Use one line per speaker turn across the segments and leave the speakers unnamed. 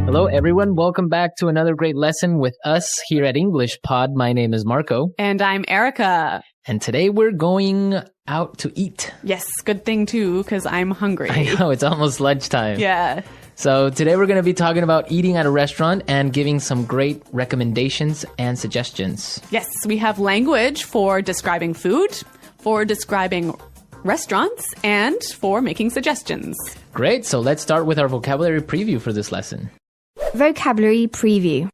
Hello, everyone. Welcome back to another great lesson with us here at English Pod. My name is Marco.
And I'm Erica.
And today we're going out to eat.
Yes, good thing too, because I'm hungry.
I know, it's almost lunchtime.
Yeah.
So today we're going to be talking about eating at a restaurant and giving some great recommendations and suggestions.
Yes, we have language for describing food, for describing restaurants, and for making suggestions.
Great. So let's start with our vocabulary preview for this lesson.
Vocabulary preview.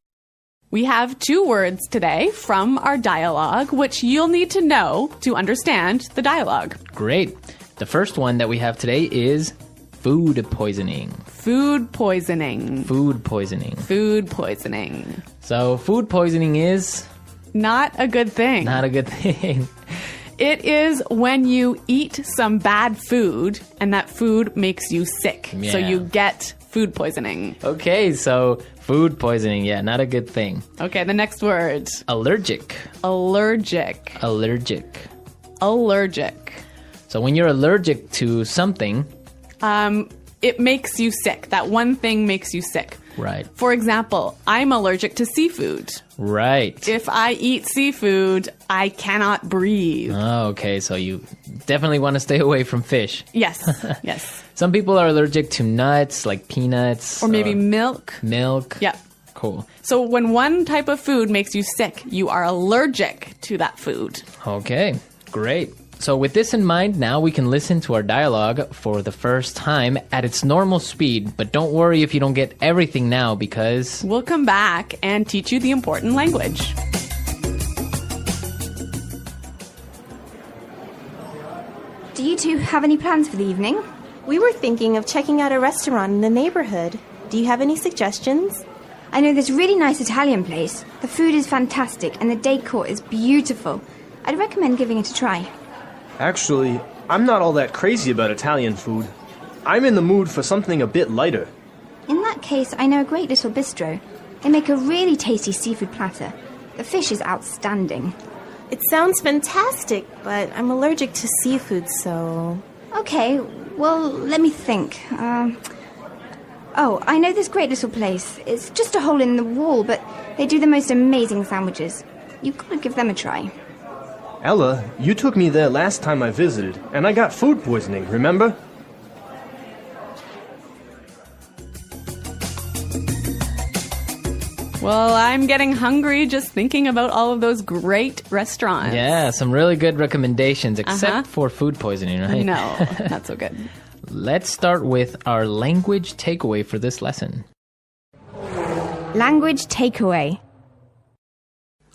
We have 2 words today from our dialogue, which you'll need to know to understand the dialogue.
Great. The first one that we have today is food poisoning.
Food poisoning.
Food poisoning.
Food poisoning.
So food poisoning is
not a good thing.
not a good thing.
It is when you eat some bad food and that food makes you sick.
Yeah.
So you get food poisoning.
Okay, so food poisoning, yeah, not a good thing.
Okay, the next word.
Allergic.
Allergic.
Allergic.
Allergic.
So when you're allergic to something,
it makes you sick. That one thing makes you sick.
right,
For example, I'm allergic to seafood.
right.
If I eat seafood, I cannot breathe.
Oh, okay, so you definitely want to stay away from fish.
Yes, yes.
Some people are allergic to nuts, like peanuts.
Or maybe milk.
milk.
Yeah.
Cool.
So when one type of food makes you sick, you are allergic to that food.
Okay, great. So with this in mind, now we can listen to our dialogue for the first time at its normal speed. But don't worry if you don't get everything now, because
We'll come back and teach you the important language.
Do you two have any plans for the evening?
We were thinking of checking out a restaurant in the neighborhood. Do you have any suggestions?
I know this really nice Italian place. The food is fantastic and the decor is beautiful. I'd recommend giving it a try.
Actually, I'm not all that crazy about Italian food. I'm in the mood for something a bit lighter.
In that case, I know a great little bistro. They make a really tasty seafood platter. The fish is outstanding.
It sounds fantastic, but I'm allergic to seafood, so...
Okay, well, let me think. Oh, I know this great little place. It's just a hole in the wall, but they do the most amazing sandwiches. You've got to give them a try.
Ella, you took me there last time I visited, and I got food poisoning, remember?
Well, I'm getting hungry just thinking about all of those great restaurants.
yeah, some really good recommendations, except for food poisoning, right?
No, not so good.
Let's start with our language takeaway for this lesson.
Language takeaway.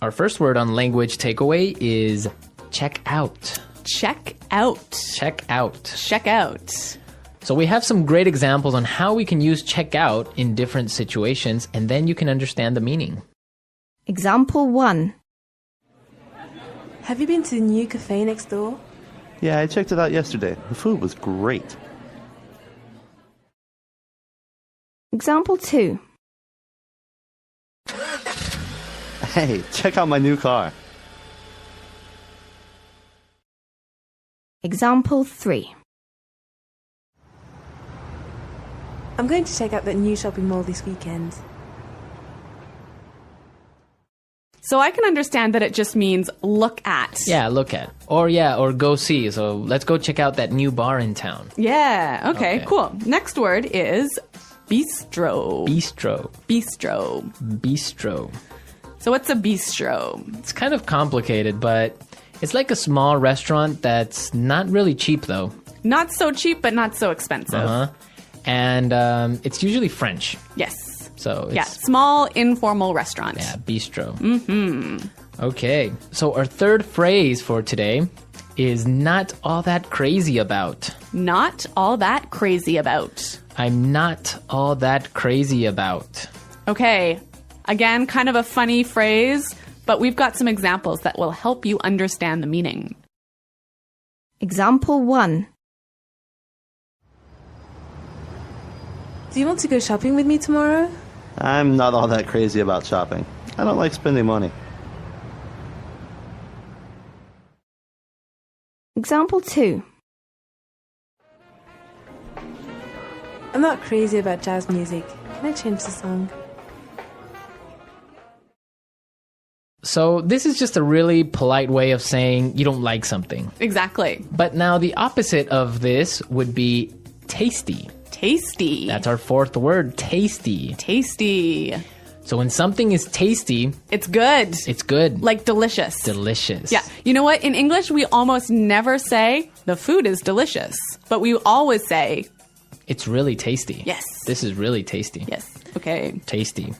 Our first word on language takeaway is check out.
Check out.
Check out.
Check out.
So we have some great examples on how we can use check out in different situations, and then you can understand the meaning.
Example 1.
Have you been to the new cafe next door?
Yeah, I checked it out yesterday. The food was great.
Example 2.
Hey, check out my new car.
Example 3.
I'm going to check out that new shopping mall this weekend.
So I can understand that it just means look at.
Yeah, look at. Or go see. So let's go check out that new bar in town.
Yeah, okay,
Okay.
cool. Next word is bistro.
Bistro.
Bistro.
Bistro.
So what's a bistro?
It's kind of complicated, but it's like a small restaurant that's not really cheap, though.
Not so cheap, but not so expensive.
Uh-huh. And it's usually French.
Yes.
So it's...
Yeah, small, informal restaurant.
Yeah, bistro. Mm-hmm. Okay, so our third phrase for today is not all that crazy about.
Not all that crazy about.
I'm not all that crazy about.
Okay, again, kind of a funny phrase, but we've got some examples that will help you understand the meaning.
Example 1.
Do you want to go shopping with me tomorrow?
I'm not all that crazy about shopping. I don't like spending money.
Example 2.
I'm not crazy about jazz music. Can I change the song?
So this is just a really polite way of saying you don't like something.
Exactly.
But now the opposite of this would be tasty.
Tasty.
That's our fourth word, tasty.
Tasty.
So when something is tasty,
It's good.
it's good.
Like delicious.
Delicious.
Yeah. You know what? In English, we almost never say the food is delicious, but we always say,
It's really tasty.
yes.
This is really tasty.
Yes. Okay.
Tasty.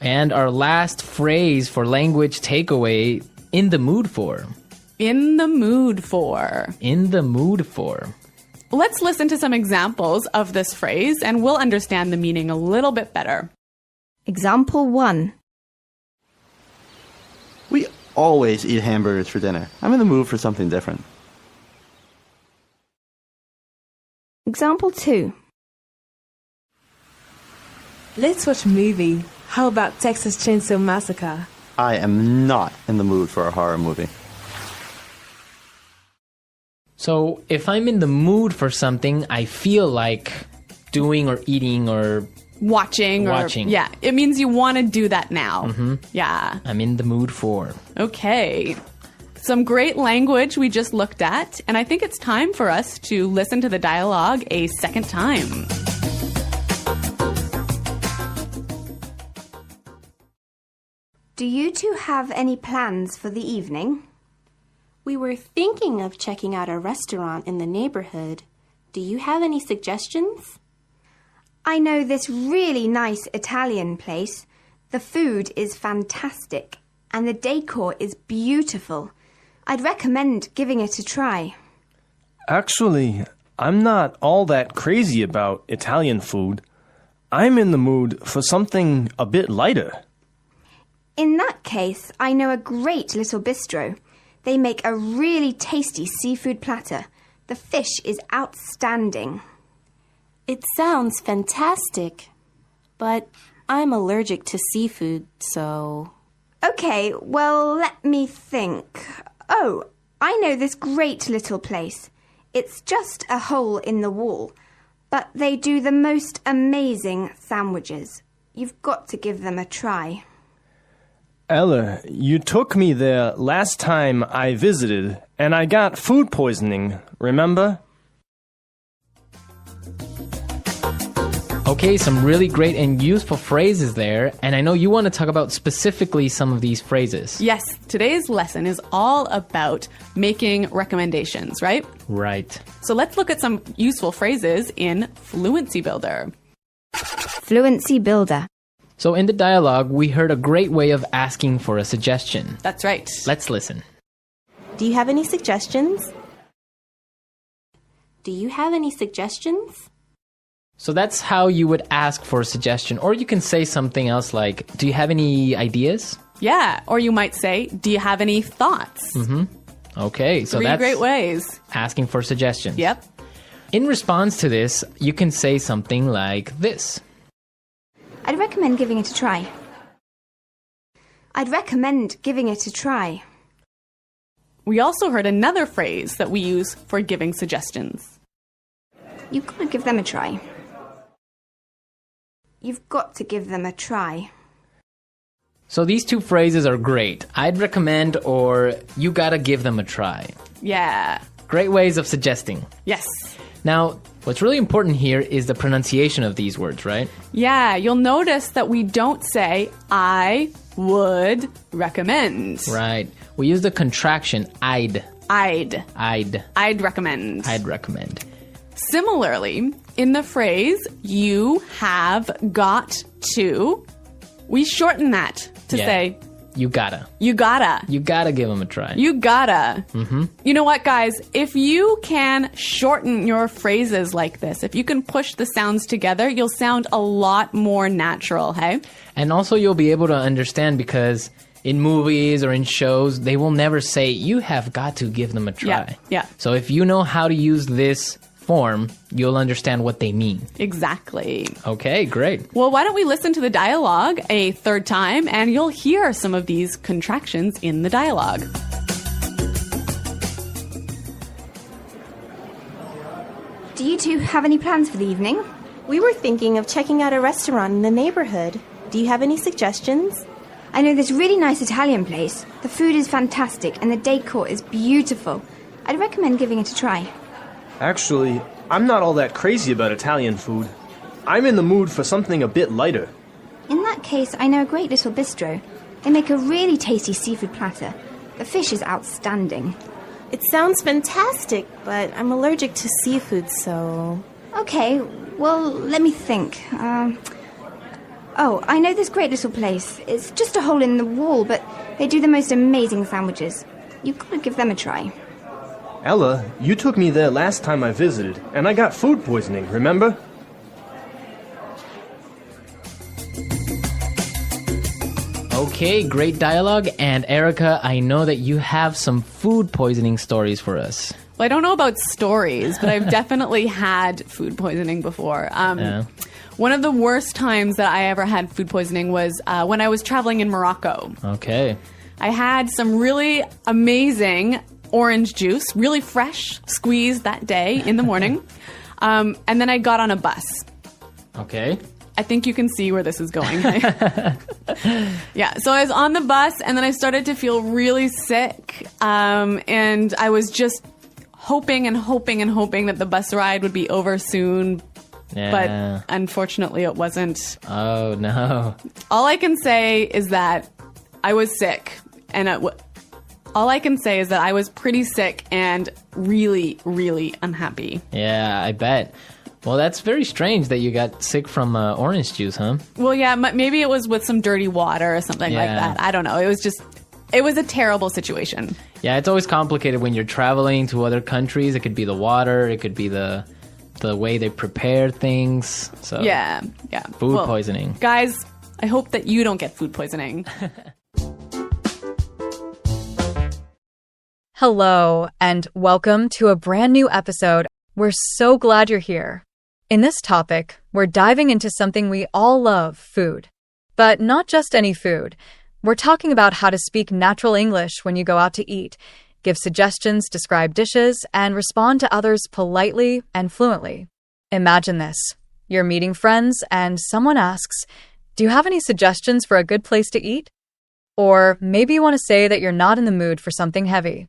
And our last phrase for language takeaway, in the mood for.
In the mood for.
In the mood for.
Let's listen to some examples of this phrase and we'll understand the meaning a little bit better.
Example 1.
We always eat hamburgers for dinner. I'm in the mood for something different.
Example 2.
Let's watch a movie. How about Texas Chainsaw Massacre?
I am not in the mood for a horror movie.
So if I'm in the mood for something, I feel like doing or eating or
Watching. Yeah. It means you want to do that now. Mm-hmm. Yeah.
I'm in the mood for.
Okay. Some great language we just looked at, and I think it's time for us to listen to the dialogue a second time.
Do you two have any plans for the evening?
We were thinking of checking out a restaurant in the neighborhood. Do you have any suggestions?
I know this really nice Italian place. The food is fantastic and the decor is beautiful. I'd recommend giving it a try.
Actually, I'm not all that crazy about Italian food. I'm in the mood for something a bit lighter.
In that case, I know a great little bistro. They make a really tasty seafood platter. The fish is outstanding.
It sounds fantastic, but I'm allergic to seafood, so...
Okay, well, let me think. Oh, I know this great little place. It's just a hole in the wall, but they do the most amazing sandwiches. You've got to give them a try.
Ella, you took me there last time I visited, and I got food poisoning, remember?
Okay, some really great and useful phrases there, and I know you want to talk about specifically some of these phrases.
Yes, today's lesson is all about making recommendations, right?
Right.
So let's look at some useful phrases in Fluency Builder.
Fluency Builder.
So in the dialogue, we heard a great way of asking for a suggestion.
That's right.
Let's listen.
Do you have any suggestions? Do you have any suggestions?
So that's how you would ask for a suggestion. Or you can say something else like, do you have any ideas?
Yeah, or you might say, do you have any thoughts?
Okay, so
3
that's
great ways.
asking for suggestions.
Yep.
In response to this, you can say something like this.
I'd recommend giving it a try. I'd recommend giving it a try.
We also heard another phrase that we use for giving suggestions.
You've got to give them a try. You've got to give them a try.
So these two phrases are great. I'd recommend or you gotta give them a try.
Yeah.
Great ways of suggesting.
Yes.
Now, what's really important here is the pronunciation of these words, right?
Yeah, you'll notice that we don't say, I would recommend.
Right. We use the contraction I'd.
I'd recommend.
I'd recommend.
Similarly, in the phrase, you have got to, we shorten that to say,
you gotta.
you gotta.
You gotta give them a try.
You gotta. You know what, guys? If you can shorten your phrases like this, if you can push the sounds together, you'll sound a lot more natural, hey?
And also you'll be able to understand because in movies or in shows, they will never say, you have got to give them a try.
Yeah.
So if you know how to use this form, you'll understand what they mean.
Exactly.
Okay, great.
Well, why don't we listen to the dialogue a third time and you'll hear some of these contractions in the dialogue.
Do you two have any plans for the evening?
We were thinking of checking out a restaurant in the neighborhood. Do you have any suggestions?
I know this really nice Italian place. The food is fantastic and the decor is beautiful. I'd recommend giving it a try.
Actually, I'm not all that crazy about Italian food. I'm in the mood for something a bit lighter.
In that case, I know a great little bistro. They make a really tasty seafood platter. The fish is outstanding.
It sounds fantastic, but I'm allergic to seafood, so...
Okay, well, let me think. Oh, I know this great little place. It's just a hole in the wall, but they do the most amazing sandwiches. You've got to give them a try.
Ella, you took me there last time I visited, and I got food poisoning, remember?
Okay, great dialogue. And Erica, I know that you have some food poisoning stories for us.
Well, I don't know about stories, but I've definitely had food poisoning before.
Yeah.
One of the worst times that I ever had food poisoning was when I was traveling in Morocco.
Okay.
I had some really amazing orange juice, really fresh, squeezed that day in the morning. And then I got on a bus.
Okay.
I think you can see where this is going. Yeah, so I was on the bus and then I started to feel really sick. And I was just hoping and hoping and hoping that the bus ride would be over soon.
Yeah.
But unfortunately it wasn't.
Oh, no.
All I can say is that I was sick. And all I can say is that I was pretty sick and really, really unhappy.
Yeah, I bet. Well, that's very strange that you got sick from orange juice, huh?
Well, yeah, maybe it was with some dirty water or something like that. I don't know. It was a terrible situation.
Yeah, it's always complicated when you're traveling to other countries. It could be the water, it could be the way they prepare things. So
Yeah.
Food poisoning.
Guys, I hope that you don't get food poisoning.
Hello, and welcome to a brand new episode. We're so glad you're here. In this topic, we're diving into something we all love, food. But not just any food. We're talking about how to speak natural English when you go out to eat, give suggestions, describe dishes, and respond to others politely and fluently. Imagine this. You're meeting friends and someone asks, "Do you have any suggestions for a good place to eat?" Or maybe you want to say that you're not in the mood for something heavy.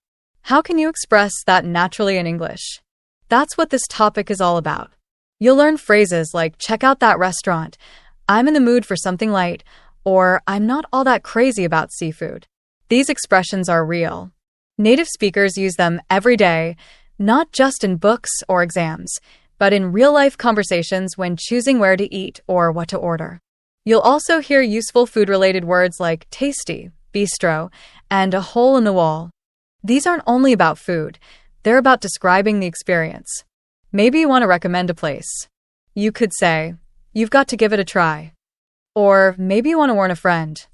How can you express that naturally in English? That's what this topic is all about. You'll learn phrases like check out that restaurant, I'm in the mood for something light, or I'm not all that crazy about seafood. These expressions are real. Native speakers use them every day, not just in books or exams, but in real-life conversations when choosing where to eat or what to order. You'll also hear useful food-related words like tasty, bistro, and a hole in the wall. These aren't only about food. They're about describing the experience. Maybe you want to recommend a place. You could say, "You've got to give it a try." Or maybe you want to warn a friend.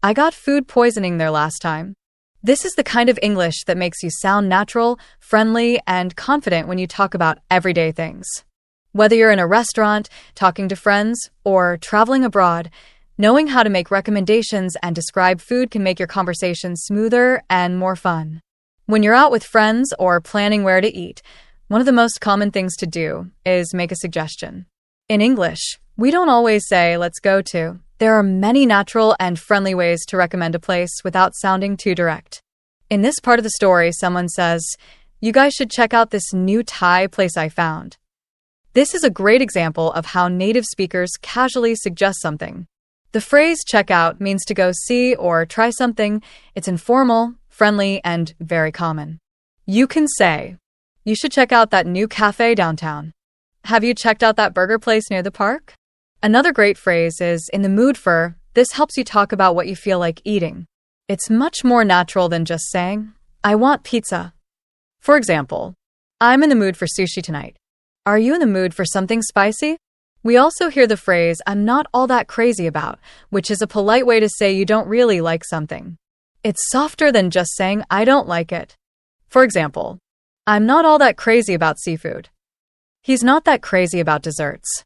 "I got food poisoning there last time." This is the kind of English that makes you sound natural, friendly, and confident when you talk about everyday things. Whether you're in a restaurant, talking to friends, or traveling abroad, knowing how to make recommendations and describe food can make your conversation smoother and more fun. When you're out with friends or planning where to eat, one of the most common things to do is make a suggestion. In English, we don't always say, "Let's go to." There are many natural and friendly ways to recommend a place without sounding too direct. In this part of the story, someone says, "You guys should check out this new Thai place I found." This is a great example of how native speakers casually suggest something. The phrase check out means to go see or try something. It's informal, friendly, and very common. You can say, "You should check out that new cafe downtown." "Have you checked out that burger place near the park?" Another great phrase is "in the mood for." This helps you talk about what you feel like eating. It's much more natural than just saying, "I want pizza." For example, "I'm in the mood for sushi tonight." "Are you in the mood for something spicy?" We also hear the phrase "I'm not all that crazy about," which is a polite way to say you don't really like something. It's softer than just saying "I don't like it." For example, "I'm not all that crazy about seafood." "He's not that crazy about desserts."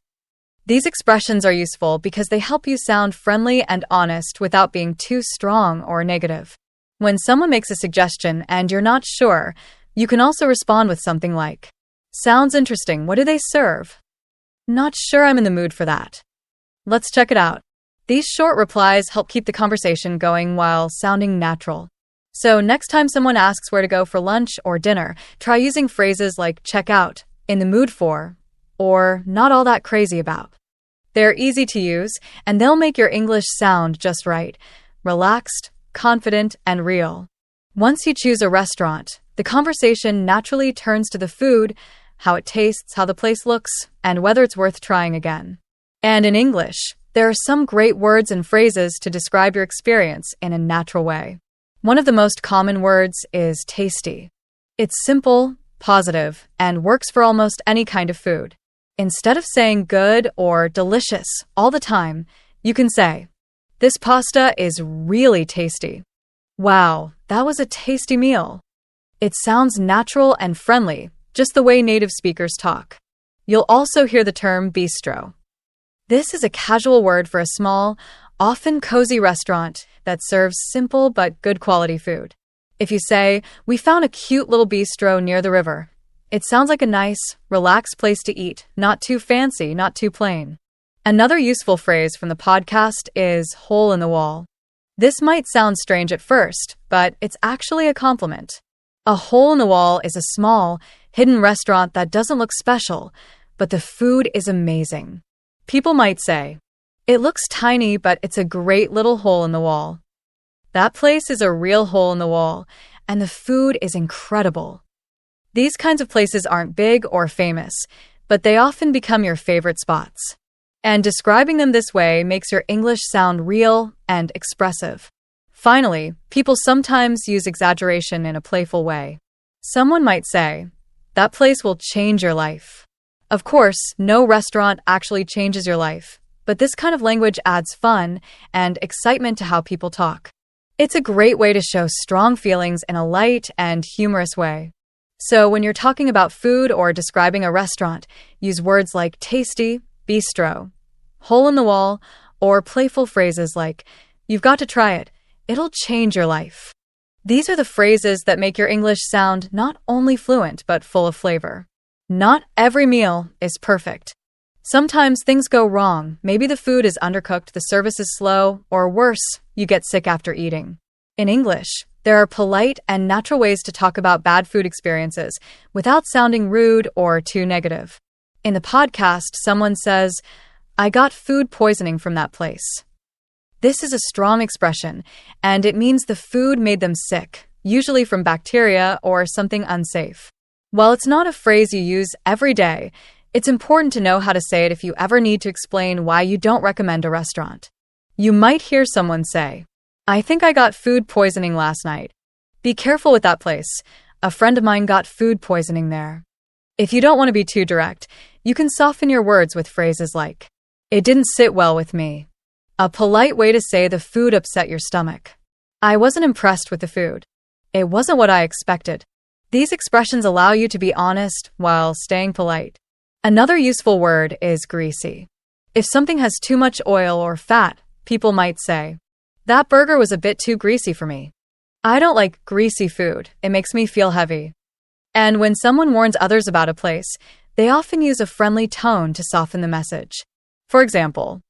These expressions are useful because they help you sound friendly and honest without being too strong or negative. When someone makes a suggestion and you're not sure, you can also respond with something like, "Sounds interesting. What do they serve?" not sure I'm in the mood for that. Let's check it out. These short replies help keep the conversation going while sounding natural. So next time someone asks where to go for lunch or dinner, try using phrases like check out, in the mood for, or not all that crazy about. They're easy to use, and they'll make your English sound just right, relaxed, confident, and real. Once you choose a restaurant, the conversation naturally turns to the food, how it tastes, how the place looks, and whether it's worth trying again. And in English, there are some great words and phrases to describe your experience in a natural way. One of the most common words is tasty. It's simple, positive, and works for almost any kind of food. Instead of saying good or delicious all the time, you can say, this pasta is really tasty. Wow, that was a tasty meal. It sounds natural and friendly, just the way native speakers talk. You'll also hear the term bistro. This is a casual word for a small, often cozy restaurant that serves simple but good quality food. If you say, we found a cute little bistro near the river, it sounds like a nice, relaxed place to eat, not too fancy, not too plain. Another useful phrase from the podcast is hole in the wall. This might sound strange at first, but it's actually a compliment. A hole in the wall is a small, hidden restaurant that doesn't look special, but the food is amazing. People might say, it looks tiny, but it's a great little hole in the wall. That place is a real hole in the wall, and the food is incredible. These kinds of places aren't big or famous, but they often become your favorite spots. And describing them this way makes your English sound real and expressive. Finally, people sometimes use exaggeration in a playful way. Someone might say, that place will change your life. Of course, no restaurant actually changes your life, but this kind of language adds fun and excitement to how people talk. It's a great way to show strong feelings in a light and humorous way. So when you're talking about food or describing a restaurant, use words like tasty, bistro, hole in the wall, or playful phrases like, you've got to try it. It'll change your life. These are the phrases that make your English sound not only fluent, but full of flavor. Not every meal is perfect. Sometimes things go wrong. Maybe the food is undercooked, the service is slow, or worse, you get sick after eating. In English, there are polite and natural ways to talk about bad food experiences without sounding rude or too negative. In the podcast, someone says, I got food poisoning from that place. This is a strong expression, and it means the food made them sick, usually from bacteria or something unsafe. While it's not a phrase you use every day, it's important to know how to say it if you ever need to explain why you don't recommend a restaurant. You might hear someone say, I think I got food poisoning last night. Be careful with that place. A friend of mine got food poisoning there. If you don't want to be too direct, you can soften your words with phrases like, it didn't sit well with me. A polite way to say the food upset your stomach. I wasn't impressed with the food. It wasn't what I expected. These expressions allow you to be honest while staying polite. Another useful word is greasy. If something has too much oil or fat, people might say, that burger was a bit too greasy for me. I don't like greasy food. It makes me feel heavy. And when someone warns others about a place, they often use a friendly tone to soften the message. For example,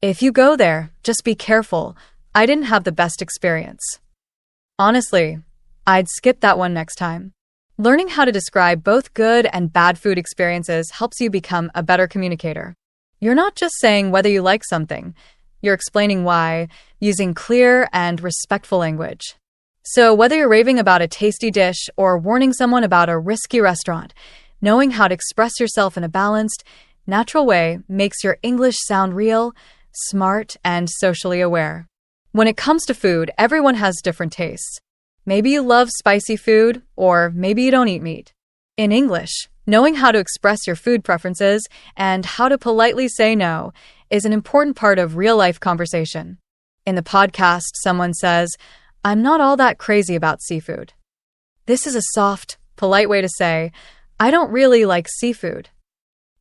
if you go there, just be careful. I didn't have the best experience. Honestly, I'd skip that one next time. Learning how to describe both good and bad food experiences helps you become a better communicator. You're not just saying whether you like something. You're explaining why, using clear and respectful language. So whether you're raving about a tasty dish or warning someone about a risky restaurant, knowing how to express yourself in a balanced, natural way makes your English sound real, smart, and socially aware. When it comes to food, everyone has different tastes. Maybe you love spicy food, or maybe you don't eat meat. In English, knowing how to express your food preferences and how to politely say no is an important part of real-life conversation. In the podcast, someone says, I'm not all that crazy about seafood. This is a soft, polite way to say, I don't really like seafood.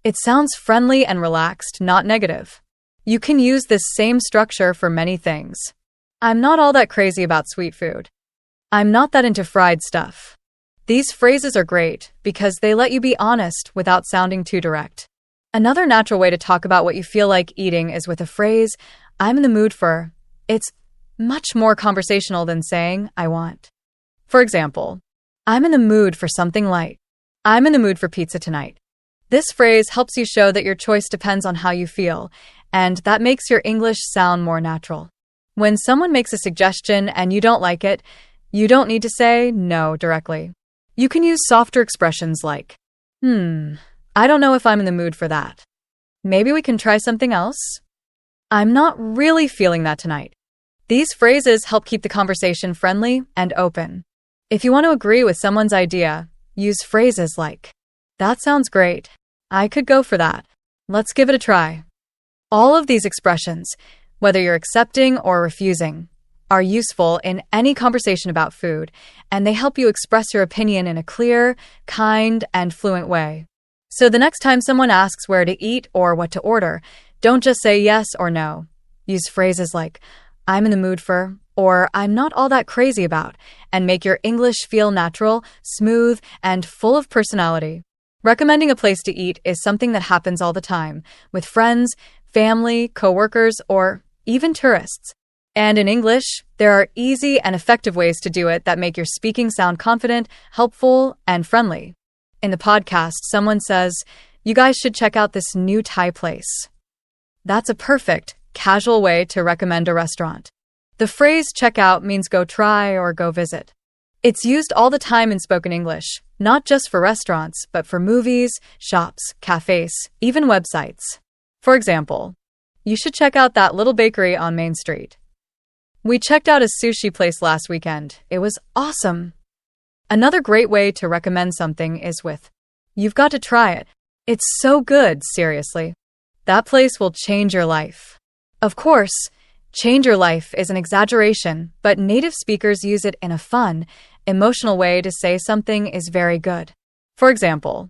It sounds friendly and relaxed, not negative. You can use this same structure for many things. I'm not all that crazy about sweet food. I'm not that into fried stuff. These phrases are great because they let you be honest without sounding too direct. Another natural way to talk about what you feel like eating is with a phrase, I'm in the mood for. It's much more conversational than saying, I want. For example, I'm in the mood for something light. I'm in the mood for pizza tonight. This phrase helps you show that your choice depends on how you feel, and that makes your English sound more natural. When someone makes a suggestion and you don't like it, you don't need to say no directly. You can use softer expressions like, I don't know if I'm in the mood for that. Maybe we can try something else? I'm not really feeling that tonight. These phrases help keep the conversation friendly and open. If you want to agree with someone's idea, use phrases like, that sounds great. I could go for that. Let's give it a try. All of these expressions, whether you're accepting or refusing, are useful in any conversation about food, and they help you express your opinion in a clear, kind, and fluent way. So the next time someone asks where to eat or what to order, don't just say yes or no. Use phrases like, I'm in the mood for, or I'm not all that crazy about, and make your English feel natural, smooth, and full of personality. Recommending a place to eat is something that happens all the time, with friends, family, coworkers, or even tourists. And in English, there are easy and effective ways to do it that make your speaking sound confident, helpful, and friendly. In the podcast, someone says, you guys should check out this new Thai place. That's a perfect, casual way to recommend a restaurant. The phrase check out means go try or go visit. It's used all the time in spoken English, not just for restaurants, but for movies, shops, cafes, even websites. For example, you should check out that little bakery on Main Street. We checked out a sushi place last weekend. It was awesome. Another great way to recommend something is with, you've got to try it. It's so good, seriously. That place will change your life. Of course, change your life is an exaggeration, but native speakers use it in a fun, emotional way to say something is very good. For example,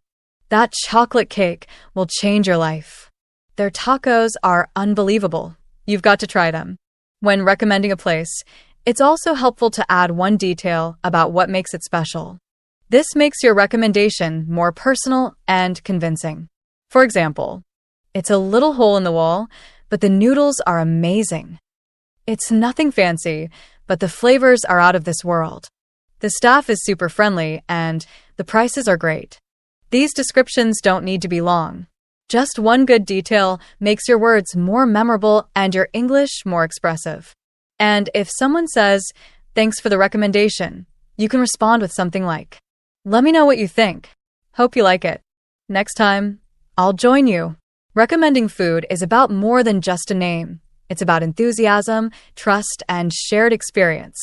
that chocolate cake will change your life. Their tacos are unbelievable. You've got to try them. When recommending a place, it's also helpful to add one detail about what makes it special. This makes your recommendation more personal and convincing. For example, it's a little hole in the wall, but the noodles are amazing. It's nothing fancy, but the flavors are out of this world. The staff is super friendly, and the prices are great. These descriptions don't need to be long. Just one good detail makes your words more memorable and your English more expressive. And if someone says, thanks for the recommendation, you can respond with something like, let me know what you think. Hope you like it. Next time, I'll join you. Recommending food is about more than just a name. It's about enthusiasm, trust, and shared experience.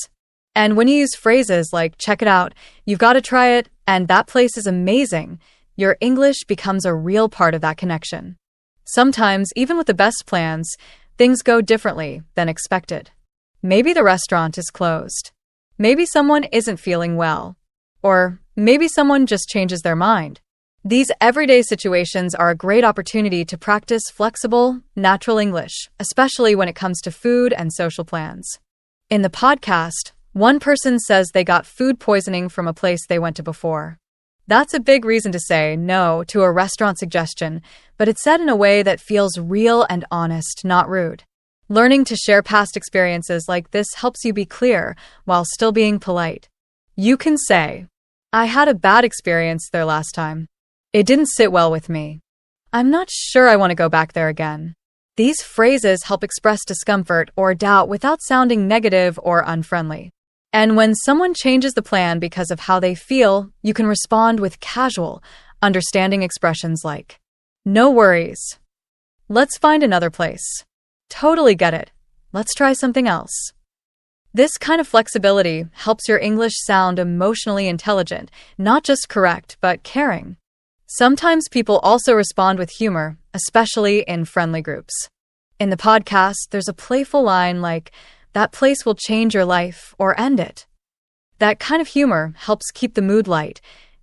And when you use phrases like check it out, you've got to try it, and that place is amazing, your English becomes a real part of that connection. Sometimes, even with the best plans, things go differently than expected. Maybe the restaurant is closed. Maybe someone isn't feeling well. Or maybe someone just changes their mind. These everyday situations are a great opportunity to practice flexible, natural English, especially when it comes to food and social plans. In the podcast, one person says they got food poisoning from a place they went to before. That's a big reason to say no to a restaurant suggestion, but it's said in a way that feels real and honest, not rude. Learning to share past experiences like this helps you be clear while still being polite. You can say, I had a bad experience there last time. It didn't sit well with me. I'm not sure I want to go back there again. These phrases help express discomfort or doubt without sounding negative or unfriendly. And when someone changes the plan because of how they feel, you can respond with casual, understanding expressions like, no worries. Let's find another place. Totally get it. Let's try something else. This kind of flexibility helps your English sound emotionally intelligent, not just correct, but caring. Sometimes people also respond with humor, especially in friendly groups. In the podcast, there's a playful line like, that place will change your life or end it. That kind of humor helps keep the mood light,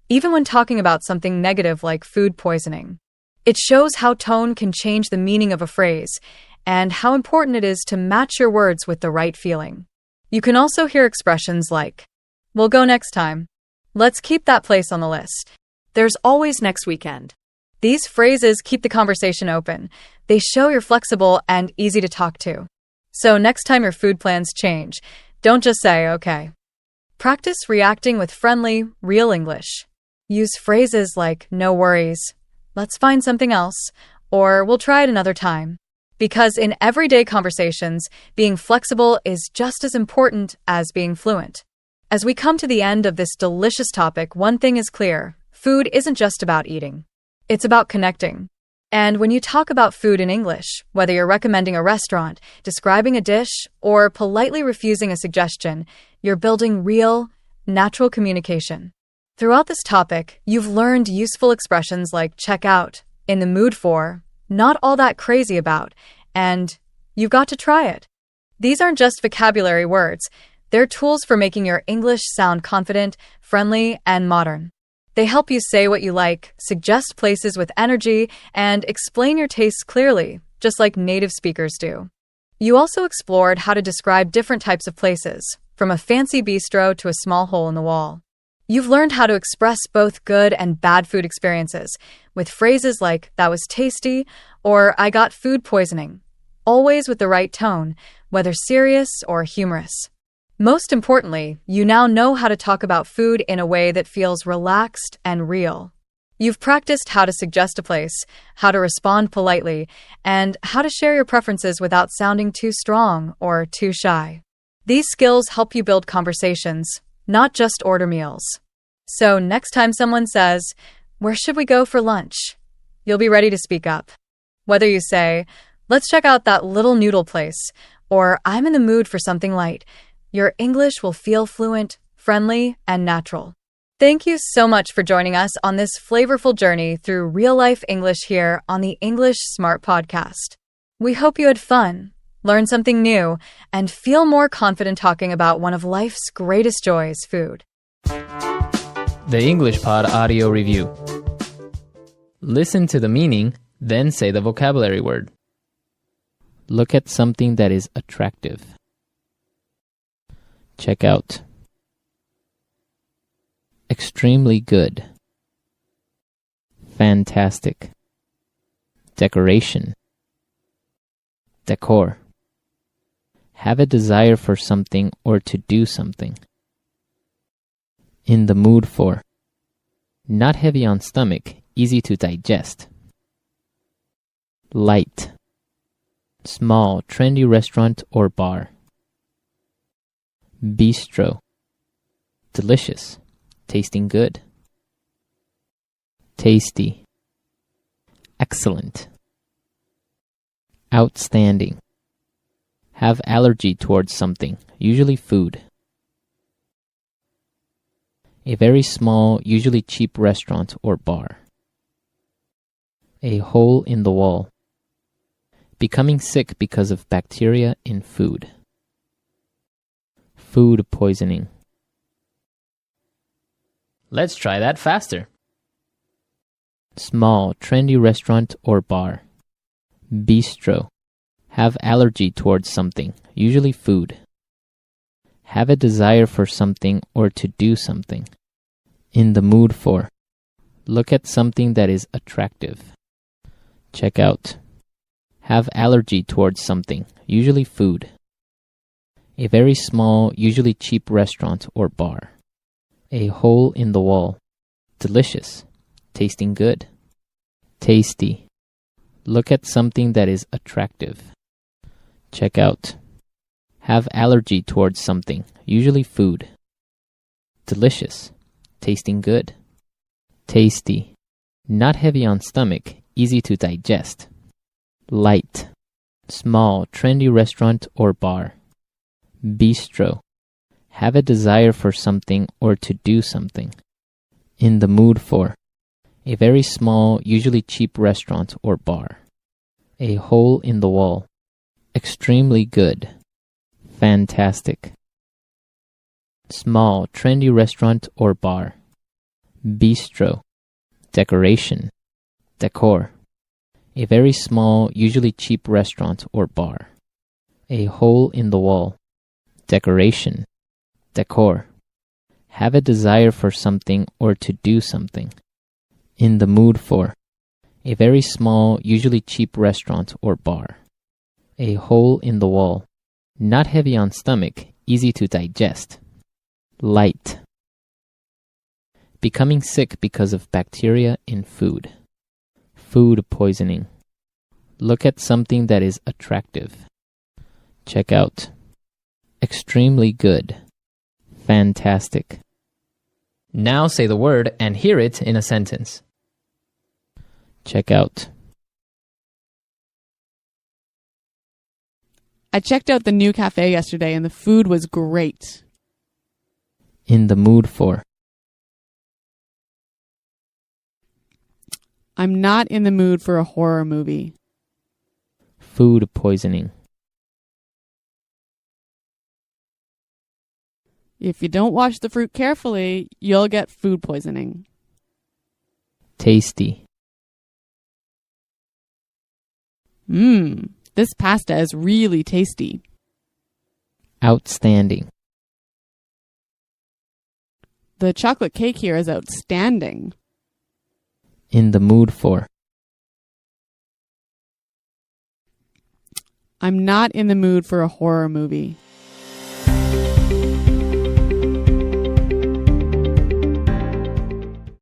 even when talking about something negative like food poisoning. It shows how tone can change the meaning of a phrase and how important it is to match your words with the right feeling. You can also hear expressions like, we'll go next time. Let's keep that place on the list. There's always next weekend. These phrases keep the conversation open. They show you're flexible and easy to talk to. So next time your food plans change, don't just say, okay. Practice reacting with friendly, real English. Use phrases like, no worries, let's find something else, or we'll try it another time. Because in everyday conversations, being flexible is just as important as being fluent. As we come to the end of this delicious topic, one thing is clear. Food isn't just about eating. It's about connecting. And when you talk about food in English, whether you're recommending a restaurant, describing a dish, or politely refusing a suggestion, you're building real, natural communication. Throughout this topic, you've learned useful expressions like check out, in the mood for, not all that crazy about, and you've got to try it. These aren't just vocabulary words. They're tools for making your English sound confident, friendly, and modern. They help you say what you like, suggest places with energy, and explain your tastes clearly, just like native speakers do. You also explored how to describe different types of places, from a fancy bistro to a small hole in the wall. You've learned how to express both good and bad food experiences, with phrases like, that was tasty, or I got food poisoning, always with the right tone, whether serious or humorous. Most importantly, you now know how to talk about food in a way that feels relaxed and real. You've practiced how to suggest a place, how to respond politely, and how to share your preferences without sounding too strong or too shy. These skills help you build conversations, not just order meals. So next time someone says, where should we go for lunch? You'll be ready to speak up. Whether you say, let's check out that little noodle place, or I'm in the mood for something light, your English will feel fluent, friendly, and natural. Thank you so much for joining us on this flavorful journey through real-life English here on the English Smart Podcast. We hope you had fun, learned something new, and feel more confident talking about one of life's greatest joys, food.
The English Pod Audio Review. Listen to the meaning, then say the vocabulary word. Look at something that is attractive. Check out. Extremely good. Fantastic. Decoration. Decor. Have a desire for something or to do something. In the mood for. Not heavy on stomach, easy to digest. Light. Small, trendy restaurant or bar. Bistro. Delicious. Tasting good. Tasty. Excellent. Outstanding. Have allergy towards something, usually food. A very small, usually cheap restaurant or bar. A hole in the wall. Becoming sick because of bacteria in food. Food poisoning. Let's try that faster. Small, trendy restaurant or bar. Bistro. Have allergy towards something, usually food. Have a desire for something or to do something. In the mood for. Look at something that is attractive. Check out. Have allergy towards something, usually food. A very small, usually cheap restaurant or bar. A hole in the wall. Delicious. Tasting good. Tasty. Look at something that is attractive. Check out. Have allergy towards something, usually food. Delicious. Tasting good. Tasty. Not heavy on stomach, easy to digest. Light. Small, trendy restaurant or bar. Bistro. Have a desire for something or to do something. In the mood for. A very small, usually cheap restaurant or bar. A hole in the wall. Extremely good. Fantastic. Small, trendy restaurant or bar. Bistro. Decoration. Decor. A very small, usually cheap restaurant or bar. A hole in the wall. Decoration. Decor. Have a desire for something or to do something. In the mood for. A very small, usually cheap restaurant or bar. A hole in the wall. Not heavy on stomach, easy to digest. Light. Becoming sick because of bacteria in food. Food poisoning. Look at something that is attractive. Check out. Extremely good. Fantastic. Now say the word and hear it in a sentence. Check out.
I checked out the new cafe yesterday and the food was great.
In the mood for.
I'm not in the mood for a horror movie.
Food poisoning.
If you don't wash the fruit carefully, you'll get food poisoning.
Tasty.
This pasta is really tasty.
Outstanding.
The chocolate cake here is outstanding.
In the mood for.
I'm not in the mood for a horror movie.